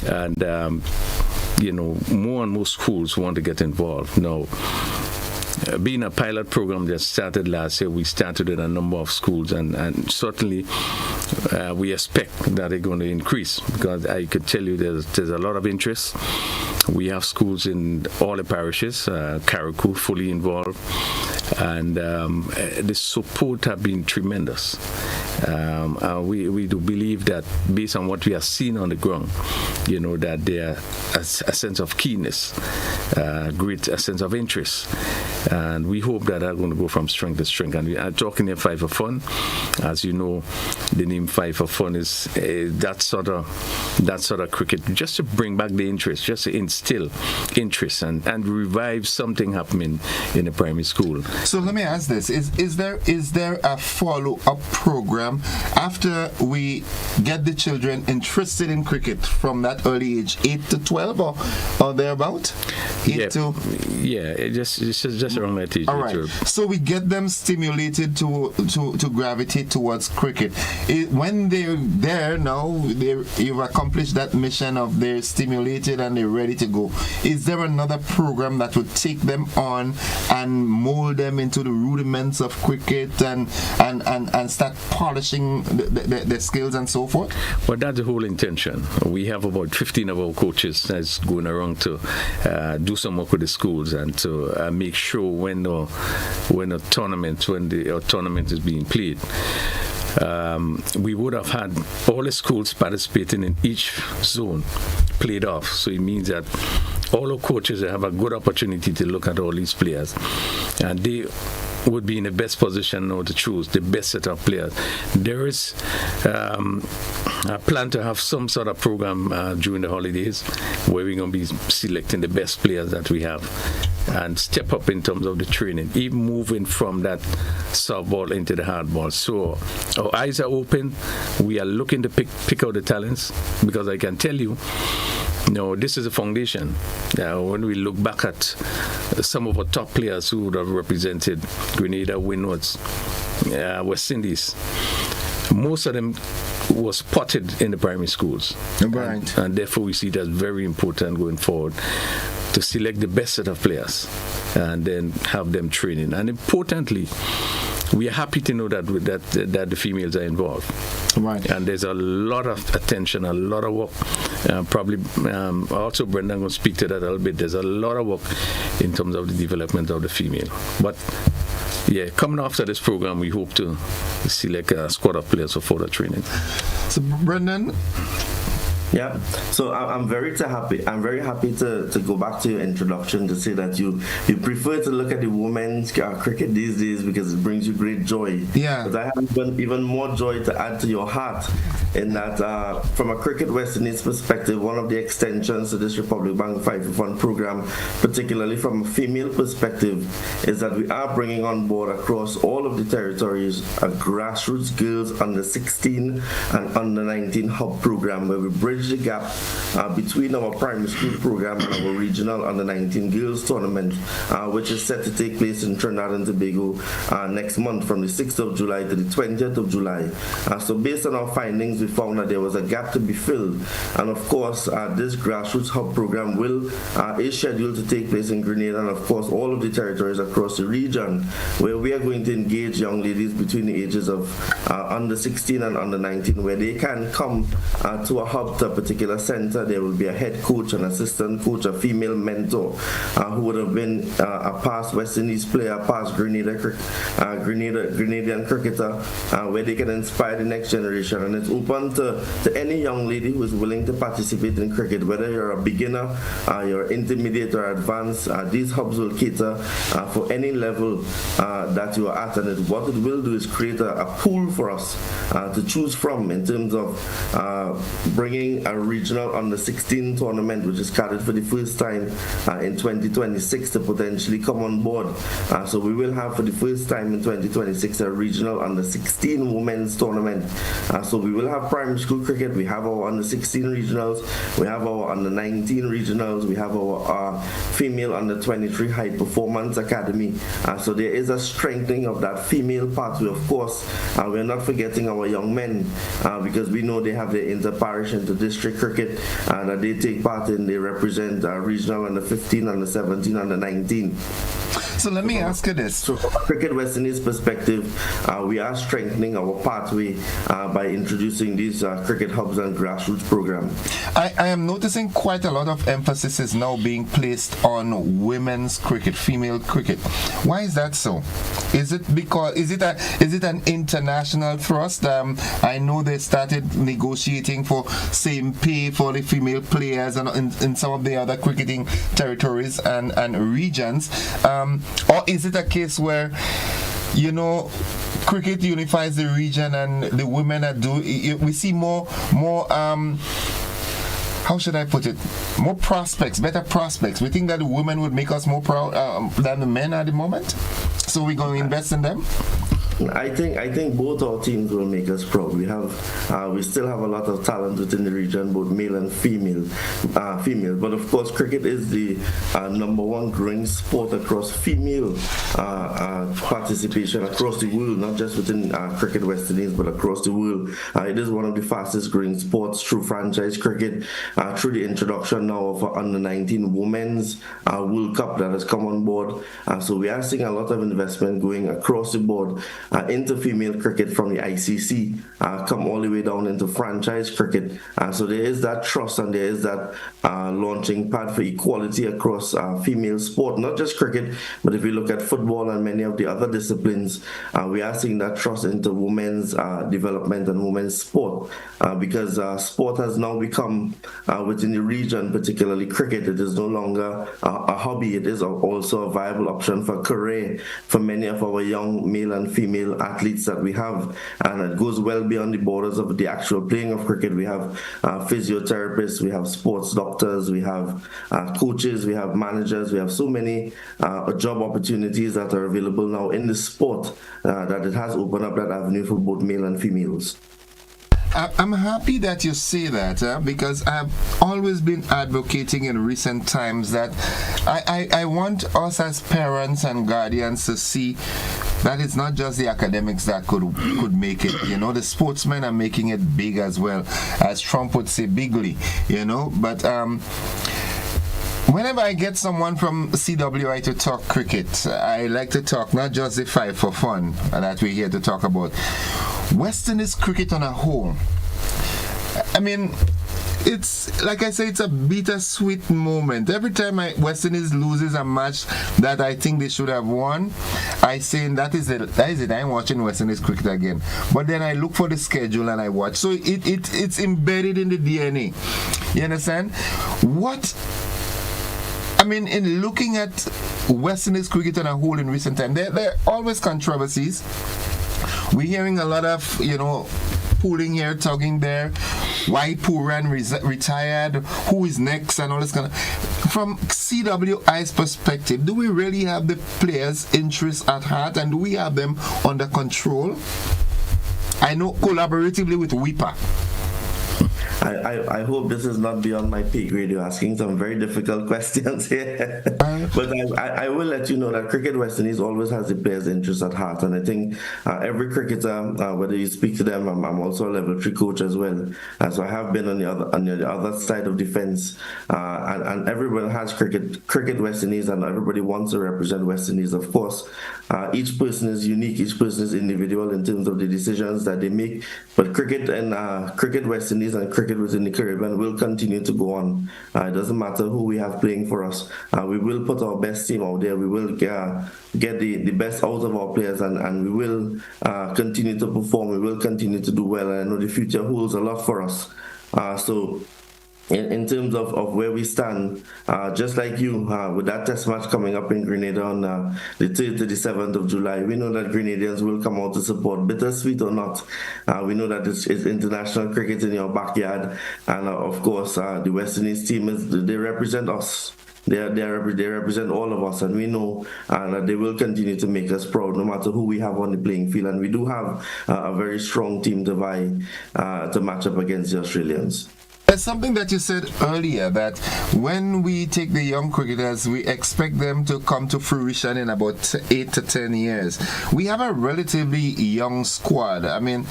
And more and more schools want to get involved now. Being a pilot program that started last year, we started in a number of schools, and certainly we expect that they're going to increase, because I could tell you there's a lot of interest. We have schools in all the parishes, Carriacou fully involved, and the support have been tremendous. We do believe that based on what we have seen on the ground, that there a sense of keenness, a sense of interest. And we hope that are going to go from strength to strength. And we are talking here Five for Fun. As you know, the name Five for Fun is that sort of cricket, just to bring back the interest, just to instill interest and revive something happening in the primary school. So let me ask this: Is there a follow-up program after we get the children interested in cricket from that early age, 8 to 12 or thereabout? Just around that age. All right. So we get them stimulated to gravitate towards cricket. When they're there now, you've accomplished that mission of they're stimulated and they're ready to go. Is there another program that would take them on and mold them into the rudiments of cricket and start polishing the skills and so forth? Well, that's the whole intention. We have about 15 of our coaches that's going around to do some work with the schools and to make sure when the tournament is being played, we would have had all the schools participating in each zone played off. So it means that all our coaches have a good opportunity to look at all these players, and they would be in the best position now to choose the best set of players. There is a plan to have some sort of program during the holidays where we're going to be selecting the best players that we have and step up in terms of the training, even moving from that softball into the hardball. So our eyes are open. We are looking to pick out the talents, because I can tell you, this is a foundation. When we look back at some of our top players who would have represented Grenada, Windwards, West Indies, most of them was spotted in the primary schools. Right. And therefore we see that very important going forward, to select the best set of players and then have them training. And importantly, we are happy to know that the females are involved. Right. And there's a lot of attention, a lot of work. Probably also Brendan will speak to that a little bit. There's a lot of work in terms of the development of the female. But coming after this program, we hope to select a squad of players for further training. So Brendan? Yeah, so I'm very happy to go back to your introduction to say that you prefer to look at the women's cricket these days because it brings you great joy. Yeah. But I have even more joy to add to your heart, in that from a Cricket West Indies perspective, one of the extensions to this Republic Bank 5 for Fun program, particularly from a female perspective, is that we are bringing on board across all of the territories a grassroots girls under 16 and under 19 hub program, where we bridge the gap between our primary school program and our regional under 19 girls tournament, which is set to take place in Trinidad and Tobago next month from the 6th of July to the 20th of July. So based on our findings, we found that there was a gap to be filled, and of course this grassroots hub program is scheduled to take place in Grenada and of course all of the territories across the region, where we are going to engage young ladies between the ages of under 16 and under 19, where they can come to a hub, to a particular center. There will be a head coach, an assistant coach, a female mentor who would have been a past West Indies player, past Grenadian cricketer, where they can inspire the next generation. And it's open to any young lady who is willing to participate in cricket, whether you're a beginner, you're intermediate or advanced. These hubs will cater for any level that you are at, and what it will do is create a pool for us to choose from in terms of bringing a regional under 16 tournament, which is carried for the first time in 2026, to potentially come on board. So we will have for the first time in 2026 a regional under 16 women's tournament. So we will have primary school cricket, we have our under 16 regionals, we have our under 19 regionals, we have our female under 23 high performance academy. So there is a strengthening of that female pathway. Of course, we're not forgetting our young men, because we know they have their inter-parish into district cricket, that they take part in. They represent regional under 15, under 17, under 19. So let me ask you this. So from a Cricket West Indies perspective, we are strengthening our pathway by introducing these cricket hubs and grassroots programs. I am noticing quite a lot of emphasis is now being placed on women's cricket, female cricket. Why is that so? Is it an international thrust? I know they started negotiating for same pay for the female players and in some of the other cricketing territories and regions. Or is it a case where, cricket unifies the region and the women we see more how should I put it? More prospects, better prospects. We think that the women would make us more proud than the men at the moment. So we're going to invest in them? I think both our teams will make us proud. We still have a lot of talent within the region, both male and female. But of course, cricket is the number one growing sport across female participation across the world, not just within Cricket West Indies, but across the world. It is one of the fastest growing sports through franchise cricket, through the introduction now of under 19 Women's World Cup that has come on board. So we are seeing a lot of investment going across the board into female cricket from the ICC, come all the way down into franchise cricket. So there is that trust and there is that launching pad for equality across female sport, not just cricket, but if you look at football and many of the other disciplines, we are seeing that trust into women's development and women's sport, because sport has now become, within the region, particularly cricket, it is no longer a hobby, it is also a viable option for career for many of our young male and female athletes that we have, and it goes well beyond the borders of the actual playing of cricket. We have physiotherapists, we have sports doctors, we have coaches, we have managers, we have so many job opportunities that are available now in the sport that it has opened up that avenue for both male and females. I'm happy that you say that because I've always been advocating in recent times that I want us as parents and guardians to see that it's not just the academics that could make it. The sportsmen are making it big as well, as Trump would say, bigly. But whenever I get someone from CWI to talk cricket, I like to talk not just the 5 for fun that we're here to talk about. West Indies cricket on a whole. I mean, it's like I say, it's a bittersweet moment. Every time West Indies loses a match that I think they should have won, I say that is it. I'm watching West Indies cricket again. But then I look for the schedule and I watch. So it's embedded in the DNA. You understand? In looking at West Indies cricket on a whole in recent time, there are always controversies. We're hearing a lot of, pulling here, tugging there. Why Puran retired? Who is next? And all this kind of. From CWI's perspective, do we really have the players' interests at heart, and do we have them under control? I know collaboratively with WIPA. I hope this is not beyond my pay grade. You're asking some very difficult questions here. But I will let you know that Cricket West Indies always has the players' interests at heart. And I think every cricketer, whether you speak to them, I'm also a level 3 coach as well. So I have been on the other side of the fence. And everyone has Cricket West Indies, and everybody wants to represent West Indies, of course. Each person is unique, each person is individual in terms of the decisions that they make. But cricket and Cricket West Indies and cricket within the Caribbean will continue to go on. It doesn't matter who we have playing for us. We will put our best team out there. We will get the best out of our players, and we will continue to perform. We will continue to do well. And I know the future holds a lot for us. So in terms of where we stand, just like you, with that test match coming up in Grenada on the 3rd to the 7th of July, we know that Grenadians will come out to support, bittersweet or not. We know that it's international cricket in your backyard, and of course, the West Indies team, they represent us. They represent all of us, and we know that they will continue to make us proud no matter who we have on the playing field. And we do have a very strong team to vie to match up against the Australians. There's something that you said earlier, that when we take the young cricketers, we expect them to come to fruition in about 8 to 10 years. We have a relatively young squad. I mean,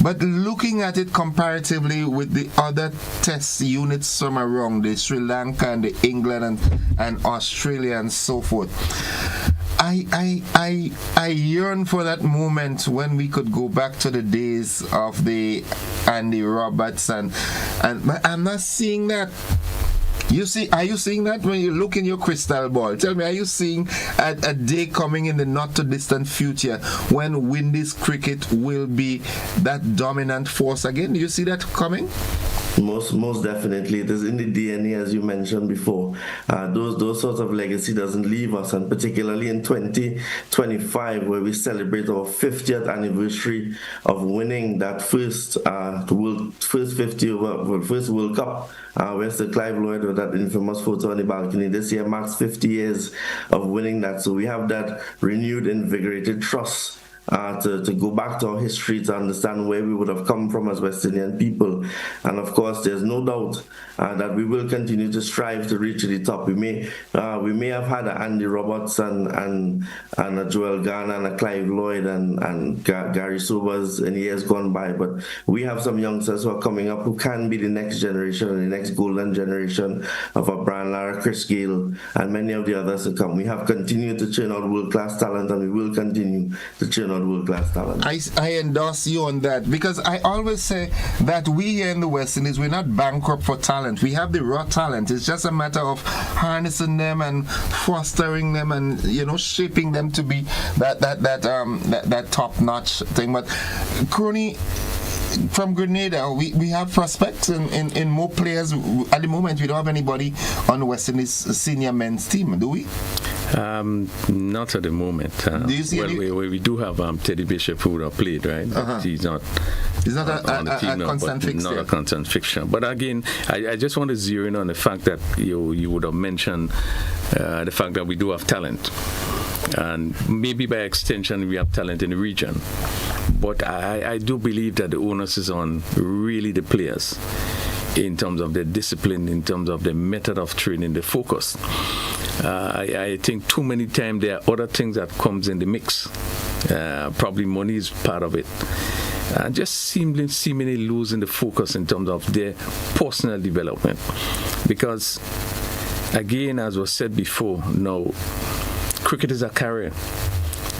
but looking at it comparatively with the other test units from around, the Sri Lanka and the England and Australia and so forth, I yearn for that moment when we could go back to the days of the Andy Roberts and I'm not seeing that. Are you seeing that when you look in your crystal ball? Tell me, are you seeing a day coming in the not too distant future when Windies cricket will be that dominant force again? Do you see that coming? Most definitely. It is in the DNA, as you mentioned before. Those sorts of legacy doesn't leave us, and particularly in 2025, where we celebrate our 50th anniversary of winning that first World Cup. Where Sir Clive Lloyd with that infamous photo on the balcony. This year marks 50 years of winning that. So we have that renewed, invigorated trust to go back to our history, to understand where we would have come from as West Indian people. And of course, there's no doubt that we will continue to strive to reach the top. We may have had an Andy Roberts and a Joel Garner and a Clive Lloyd and Gary Sobers in years gone by, but we have some youngsters who are coming up who can be the next generation, the next golden generation of a Brian Lara, Chris Gale, and many of the others to come. We have continued to churn out world-class talent, and we will continue to churn out world-class talent. I endorse you on that, because I always say that we here in the West Indies, we're not bankrupt for talent. We have the raw talent. It's just a matter of harnessing them and fostering them and shaping them to be that top-notch thing. But Crony, from Grenada, we have prospects in more players. At the moment, we don't have anybody on the West Indies senior men's team, do we? Not at the moment. Do you see we do have Teddy Bishop who would have played, right? He's not a constant fixture. Not a constant fixture. But again, I just want to zero in on the fact that you would have mentioned the fact that we do have talent. And maybe by extension, we have talent in the region. But I do believe that the onus is on really the players in terms of their discipline, in terms of the method of training, the focus. I think too many times there are other things that comes in the mix. Probably money is part of it. Just seemingly losing the focus in terms of their personal development. Because, again, as was said before, cricket is a career.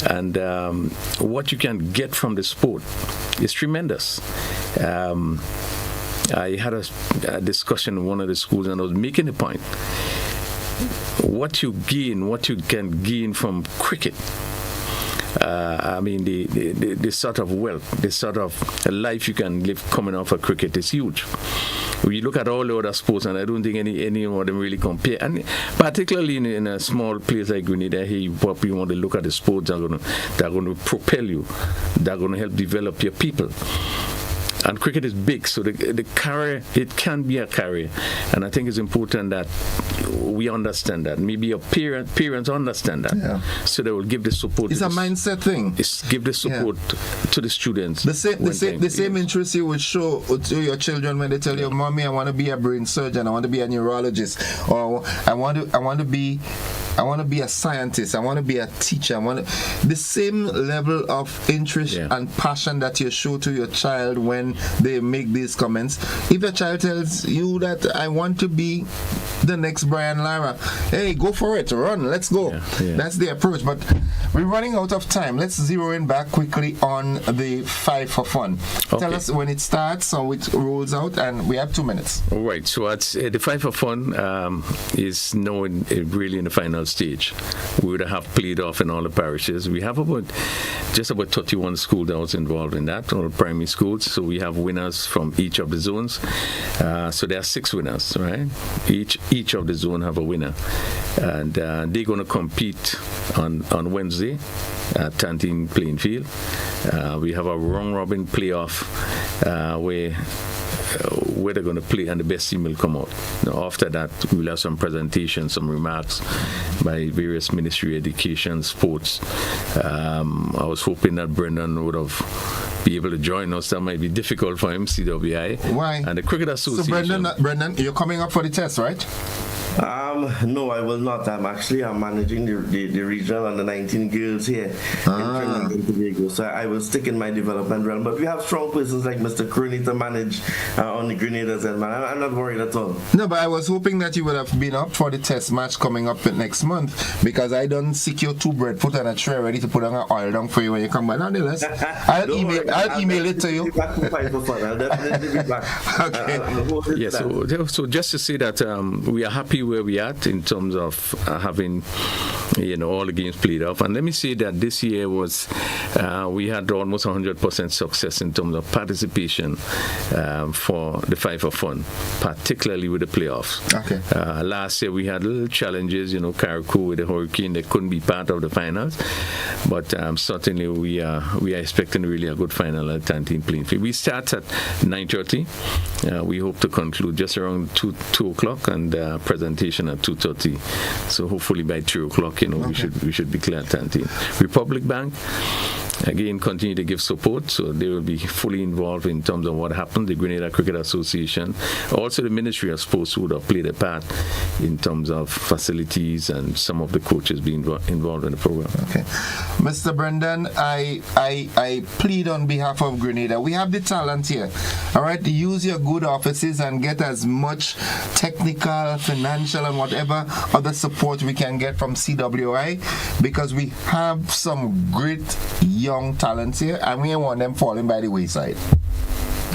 And what you can get from the sport is tremendous. I had a discussion in one of the schools, and I was making a point. What you can gain from cricket, the sort of wealth, the sort of life you can live coming off of cricket is huge. We look at all the other sports, and I don't think any of them really compare. And particularly in a small place like Grenada, you probably want to look at the sports that are going to propel you, that are going to help develop your people. And cricket is big, so the career, it can be a career. And I think it's important that we understand that. Maybe your parents understand that. So they will give the support. It's a mindset thing. Give the support to the students. The same interest you would show to your children when they tell you, "Mommy, I want to be a brain surgeon, I want to be a neurologist, or I want to be a scientist, I want to be a teacher." The same level of interest and passion that you show to your child when they make these comments. If a child tells you that I want to be the next Brian Lara, hey, go for it, run, let's go. That's the approach. But we're running out of time. Let's zero in back quickly on the 5 for Fun. Tell us when it starts, how it rolls out, and we have 2 minutes. All right, so the 5 for Fun is now really in the final stage. We would have played off in all the parishes. We have just about 31 schools that was involved in that, all the primary schools. So we have winners from each of the zones. So there are 6 winners, right? Each of the zone have a winner, and they're going to compete on Wednesday at Tantin Playing Field. We have a round robin playoff where where they're going to play, and the best team will come out. After that, we'll have some presentations, some remarks by various Ministry of Education, Sports. I was hoping that Brendan would have be able to join us. That might be difficult for him, CWI. Why? And the Cricket Association. So Brendan, you're coming up for the test, right? No, I will not. I'm managing the regional under 19 girls here in Trinidad and Tobago. So I will stick in my development realm. But we have strong persons like Mr. Crony to manage on the Grenada's end, man. I'm not worried at all. No, but I was hoping that you would have been up for the test match coming up next month, because I don't secure 2 breadfruit and a tray ready to put on an oil down for you when you come back. Nonetheless, I'll email it to you. I'll definitely be back. Okay. So just to say that we are happy where we are in terms of having all the games played off. And let me say that this year was we had almost 100% success in terms of participation for the Five for Fun, particularly with the playoffs. Okay. Last year we had little challenges, Carriacou with the hurricane, they couldn't be part of the finals, but certainly we are expecting really a good final at 19 playing field. We start at 9:30. We hope to conclude just around 2 o'clock, and presentation at 2:30. So hopefully by 3 o'clock, we should be clear at 19. Republic Bank, again, continue to give support, so they will be fully involved in terms of what happened. The Grenada Cricket Association, also the Ministry of Sports would have played a part in terms of facilities and some of the coaches being involved in the program. Okay, Mr. Brendan, I plead on behalf of Grenada. We have the talent here. All right, use your good offices and get as much technical, financial, and whatever other support we can get from CWI, because we have some great young talents here, and we don't want them falling by the wayside.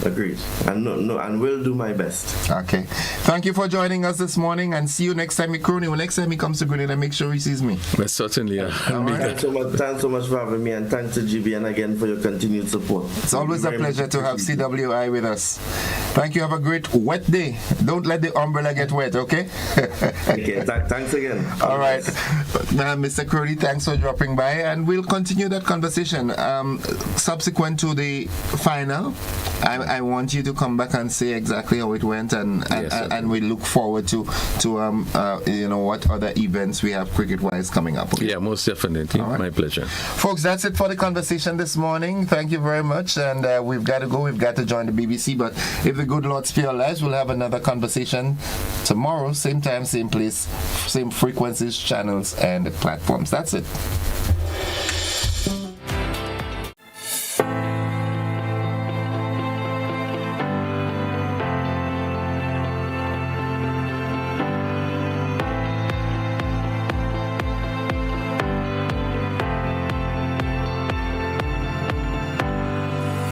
Agreed. And and will do my best. Okay. Thank you for joining us this morning, and see you next time, Crony. When next time he comes to Grenada, make sure he sees me. But certainly, Thanks so much for having me, and thanks to GBN again for your continued support. It's always a pleasure to have CWI with us. Thank you. Have a great wet day. Don't let the umbrella get wet, okay? Okay, thanks again. All right. Mr. Crony, thanks for dropping by, and we'll continue that conversation. Subsequent to the final, I want you to come back and say exactly how it went, and we look forward to what other events we have cricket-wise coming up. Okay? Yeah, most definitely. Right. My pleasure. Folks, that's it for the conversation this morning. Thank you very much, and we've got to go. We've got to join the BBC, but if the good Lord spare our lives, we'll have another conversation tomorrow, same time, same place, same frequencies, channels, and platforms. That's it.